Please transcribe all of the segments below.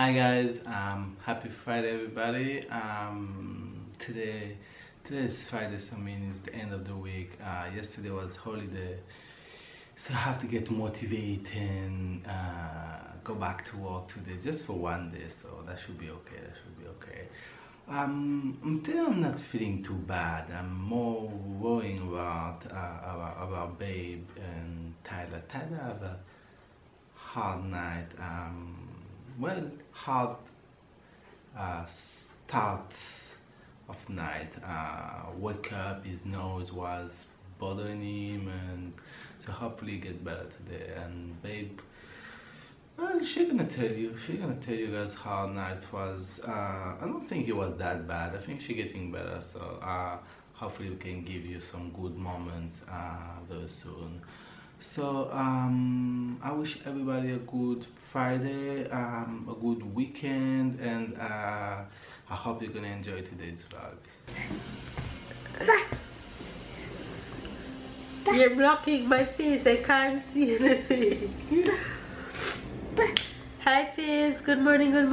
Hi guys, happy Friday everybody. Today is Friday, so I mean it's the end of the week. Yesterday was holiday, so I have to get motivated and go back to work today just for one day, so that should be okay. Today I'm not feeling too bad. I'm more worrying about Babe and Tyler. Tyler have a hard night. Well, hard start of night. Wake up, his nose was bothering him, and so hopefully get better today. And Babe, well, she's gonna tell you guys how night was. I don't think it was that bad. I think she's getting better, so hopefully we can give you some good moments very soon. So I wish everybody a good Friday, a good weekend, and I hope you're gonna enjoy today's vlog. You're blocking my face, I can't see anything. Hi Fizz, good morning, good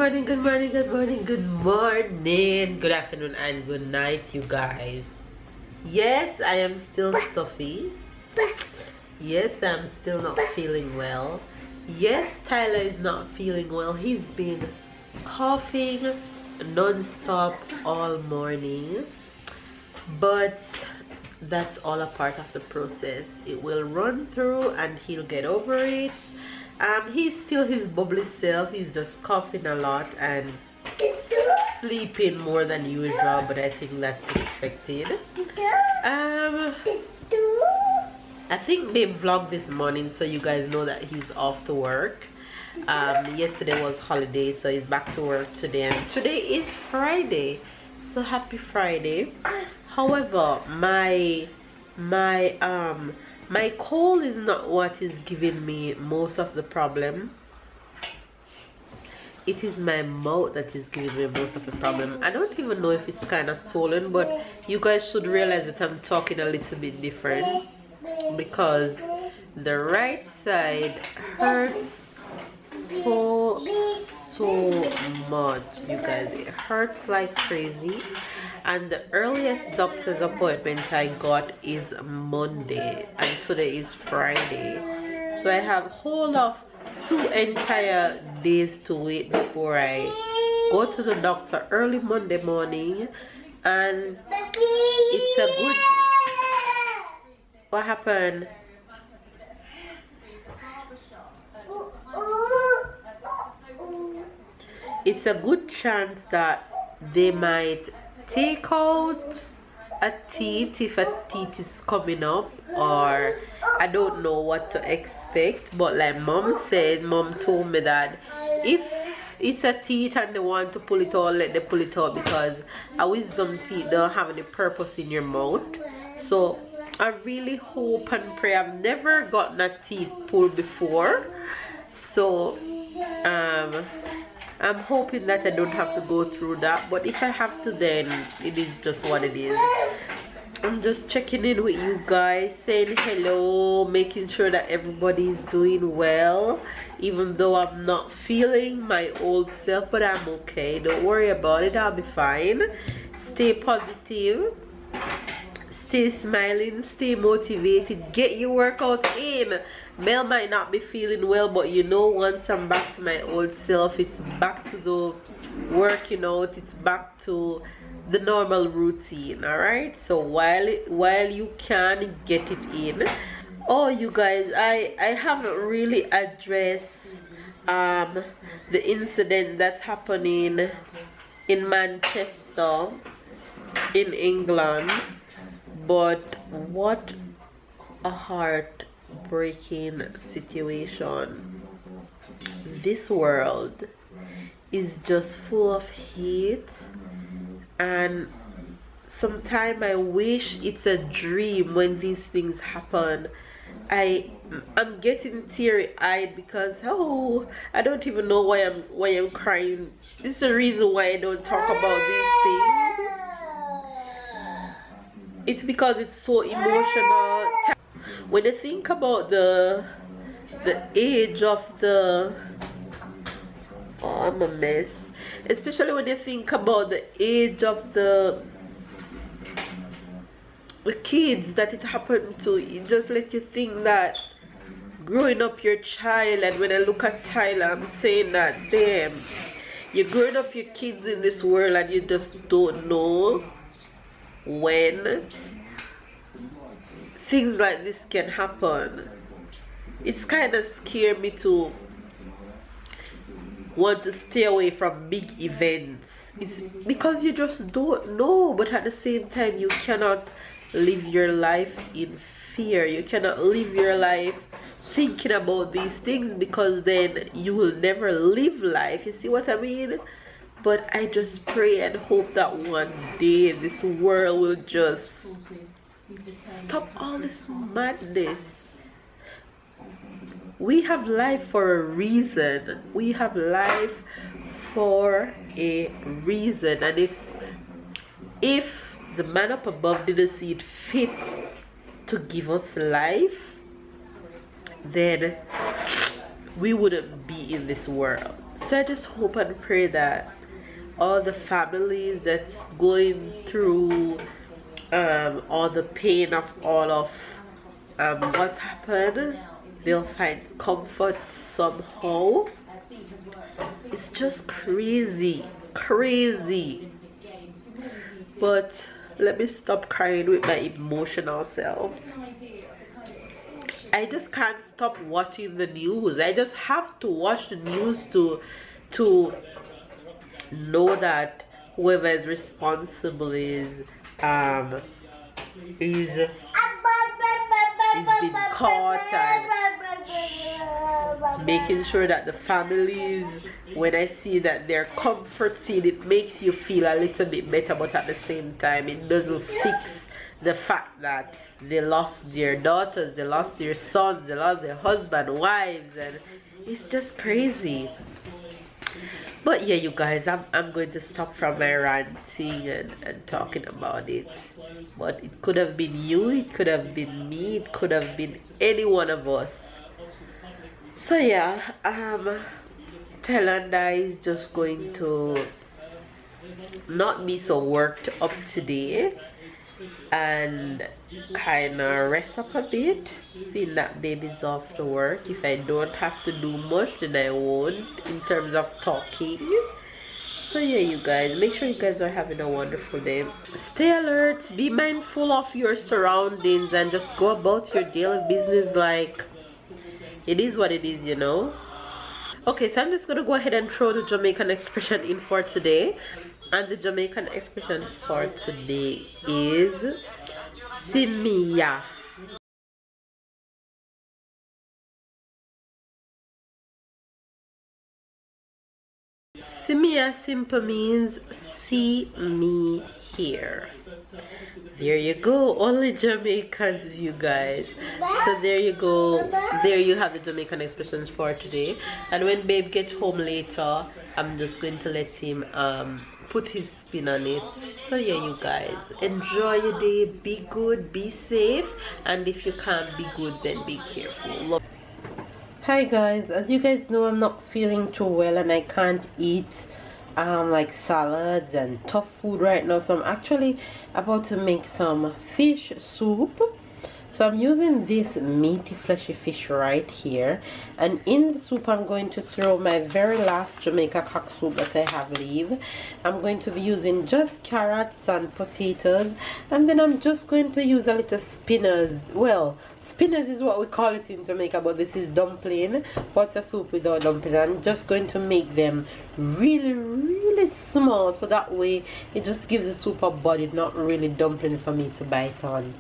afternoon and good night, you guys. Yes, I am still stuffy. Yes, I'm still not feeling well. Yes, Tyler is not feeling well. He's been coughing non-stop all morning, but that's all a part of the process. It will run through and he'll get over it. He's still his bubbly self. He's just coughing a lot and sleeping more than usual, but I think that's expected. I think Babe vlogged this morning, so you guys know that he's off to work. Yesterday was holiday, so he's back to work today, and today is Friday, so happy Friday. However, my cold is not what is giving me most of the problem. It is my mouth that is giving me most of the problem. I don't even know if it's kind of swollen, but you guys should realize that I'm talking a little bit different because the right side hurts so much, you guys. It hurts like crazy, and the earliest doctor's appointment I got is Monday, and today is Friday, so I have whole of 2 entire days to wait before I go to the doctor early Monday morning. And it's a good... What happened? It's a good chance that they might take out a teeth if a teeth is coming up, or I don't know what to expect. But like mom told me that if it's a teeth and they want to pull it out, let them pull it out, because a wisdom teeth don't have any purpose in your mouth. So I really hope and pray. I've never gotten a teeth pulled before, so I'm hoping that I don't have to go through that, but if I have to, then it is just what it is. I'm just checking in with you guys, saying hello, making sure that everybody is doing well, even though I'm not feeling my old self, but I'm okay. Don't worry about it, I'll be fine. Stay positive, stay smiling, stay motivated, get your workouts in. Mel might not be feeling well, but you know, once I'm back to my old self, it's back to the working out, it's back to the normal routine. All right, so while you can, get it in. Oh, you guys, I haven't really addressed the incident that's happening in Manchester in England, but what a heartbreaking situation. This world is just full of hate, and sometimes I wish it's a dream when these things happen. I'm getting teary-eyed because I don't even know why I'm crying. This is the reason why I don't talk about these things. It's because it's so emotional. When you think about the age of the I'm a mess. Especially when you think about the age of the kids that it happened to. It just let you think that growing up your child, and when I look at Tyler, I'm saying that, damn, you're growing up your kids in this world and you just don't know when things like this can happen. It's kind of scared me to want to stay away from big events. It's because you just don't know, but at the same time you cannot live your life in fear. You cannot live your life thinking about these things, because then you will never live life. You see what I mean? But I just pray and hope that one day this world will just stop all this madness. We have life for a reason. We have life for a reason. And if the man up above didn't see it fit to give us life, then we wouldn't be in this world. So I just hope and pray that all the families that's going through all the pain of all of what happened, they'll find comfort somehow. It's just crazy, crazy. But let me stop crying with my emotional self. I just can't stop watching the news. I just have to watch the news to know that whoever is responsible is been caught, and making sure that the families, when I see that they're comforted, it makes you feel a little bit better. But at the same time, it doesn't fix the fact that they lost their daughters, they lost their sons, they lost their husband, wives, and it's just crazy. But yeah, you guys, I'm going to stop from my ranting and talking about it. But it could have been you, it could have been me, it could have been any one of us. So yeah, Thailand is just going to not be so worked up today and kind of rest up a bit, seeing that baby's off to work. If I don't have to do much, then I won't in terms of talking. So yeah, you guys, make sure you guys are having a wonderful day. Stay alert, be mindful of your surroundings, and just go about your daily business like it is what it is, you know. Okay, so I'm just gonna go ahead and throw the Jamaican expression in for today. And the Jamaican expression for today is Simia. Simia simple means see me here. There you go, only Jamaicans, you guys. So there you go, there you have the Jamaican expressions for today. And when babe gets home later, I'm just going to let him put his spin on it. So yeah, you guys, enjoy your day, be good, be safe, and if you can't be good, then be careful. Hi guys, as you guys know, I'm not feeling too well and I can't eat like salads and tough food right now, so I'm actually about to make some fish soup. So I'm using this meaty fleshy fish right here, and in the soup I'm going to throw my very last Jamaica cock soup that I have leave. I'm going to be using just carrots and potatoes, and then I'm just going to use a little spinners. Well, spinners is what we call it in Jamaica, but this is dumpling, but it's a soup without dumpling. I'm just going to make them really small, so that way it just gives the soup a body, not really dumpling for me to bite on.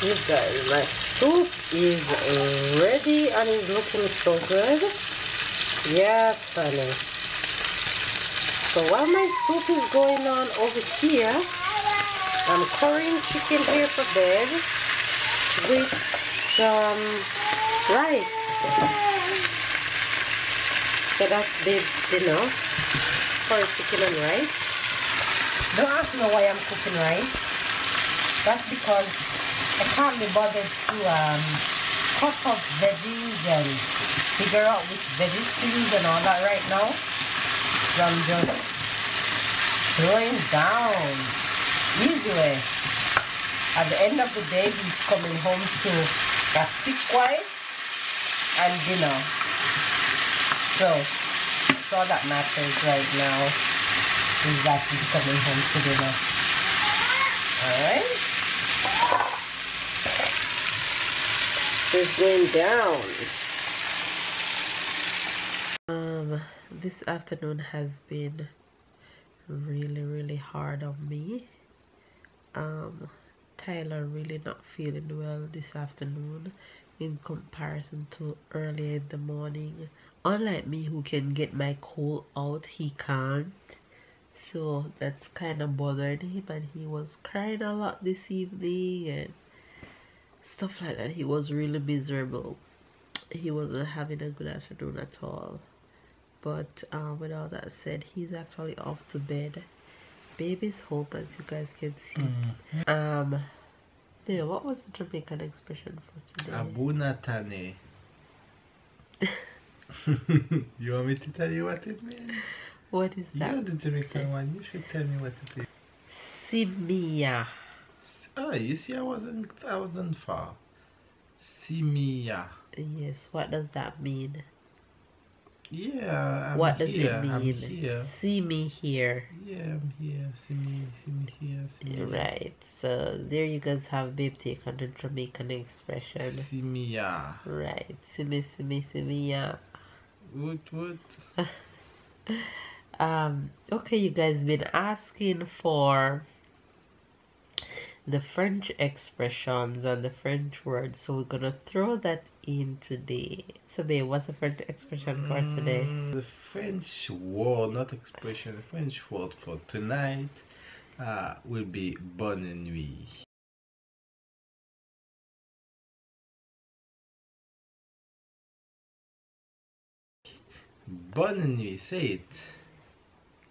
you guys, my soup is ready and it's looking so good. Yes, honey. So while my soup is going on over here, I'm currying chicken here for bed with some rice. So that's babe's dinner, curry chicken and rice. Don't ask me why I'm cooking rice. That's because I can't be bothered to cut up veggies and figure out which veggies to use and all that right now. So I'm just throwing down easy way. At the end of the day, he's coming home to a thick wife and dinner. So that's all that matters right now, is that he's coming home to dinner. Alright? It's going down. This afternoon has been really hard on me. Tyler really not feeling well this afternoon in comparison to earlier in the morning. Unlike me, who can get my cold out, he can't. So that's kind of bothered him, and he was crying a lot this evening and stuff like that. He was really miserable. He wasn't having a good afternoon at all. But with all that said, he's actually off to bed. Baby's home, as you guys can see. Yeah, what was the Jamaican expression for today? Abunatane. You want me to tell you what it means? What is that? You're the Jamaican one, you should tell me what it is. Simia. Oh, you see, I wasn't far. Simia. Yes, what does that mean? Yeah, what does here. it mean? I'm here. See me here. Yeah, I'm here. See me here. See me right. So there you guys have babe take on the Jamaican expression. See me, yeah. Right. See me, yeah. What? Okay, you guys been asking for the French expressions and the French words, so we're gonna throw that in today. So babe, what's the French expression for today? The French word, not expression, the French word for tonight will be bonne nuit. Bonne nuit, say it.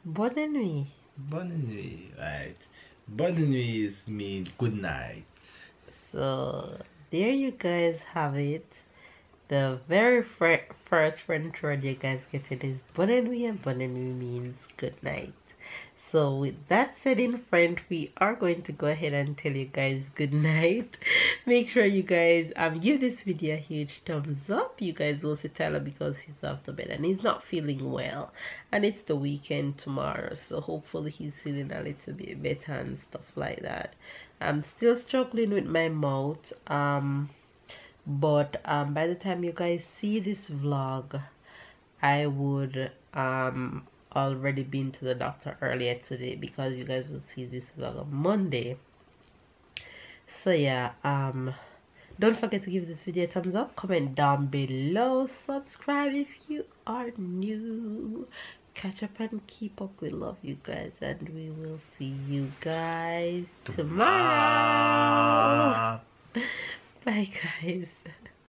Bonne nuit. Bonne nuit, right. Bonne nuit means good night. So there you guys have it. The very first French word you guys get it is bonne nuit, and bonne nuit means good night. So with that said in French, we are going to go ahead and tell you guys good night. Make sure you guys give this video a huge thumbs up. You guys will see Tyler because he's off to bed and he's not feeling well, and it's the weekend tomorrow, so hopefully he's feeling a little bit better and stuff like that. I'm still struggling with my mouth, but by the time you guys see this vlog, I would already been to the doctor earlier today, because you guys will see this vlog on Monday. So yeah, don't forget to give this video a thumbs up, comment down below, subscribe if you are new, catch up and keep up. We love you guys, and we will see you guys tomorrow. Bye guys.